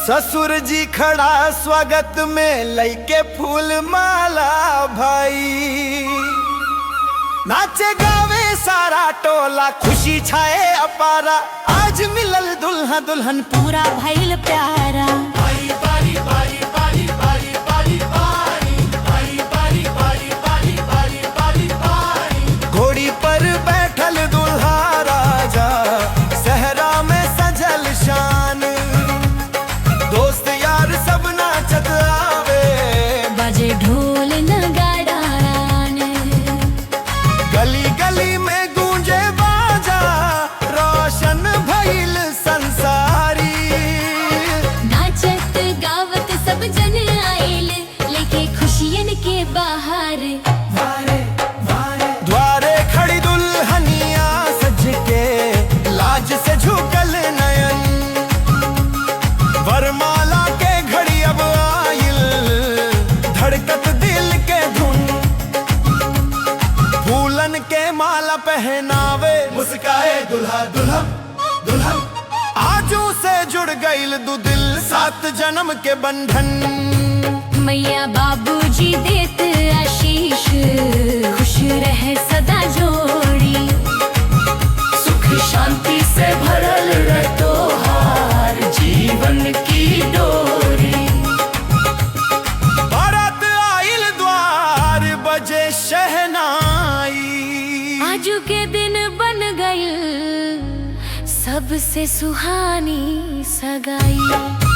ससुर जी खड़ा स्वागत में लइके फूल माला भाई। नाचे गावे सारा टोला, खुशी छाए अपारा, आज मिलल दुल्हा दुल्हन पूरा भइल प्यारा। बारी बारी बारी बारी बारी बारी बारी बारी बारी बारी बारी बारी बारी। घोड़ी पर बैठल दुल्हा राजा, सहरा में सजल शान, दोस्त यार सब नाचत आवे, बजे ढोल नगाड़ा। गली गली में गूंजे बाजा, रोशन भइल संसारी। नाचत गावत सब जन आइल, लेके खुशियन के बाहर। द्वारे खड़ी दुल्हनिया सज के, लाज से झुकल नयन, वरमाला के घड़ी अब आइल, धड़कत दिल के धुन। फूलन के माला पहनावे, मुस्काए दुल्हा दुल्हन दुल्हन। आजू से जुड़ गइल दू दिल, 7 जन्म के बंधन। मैया बाबूजी देत आशीष, खुश रहे सदा जोड़ी। सुख शांति से भरल रहे तोहार जीवन की डोरी। बारात आइल द्वार, बजे शहनाई। आजू के दिन बन गइल सबसे सुहानी सगाई।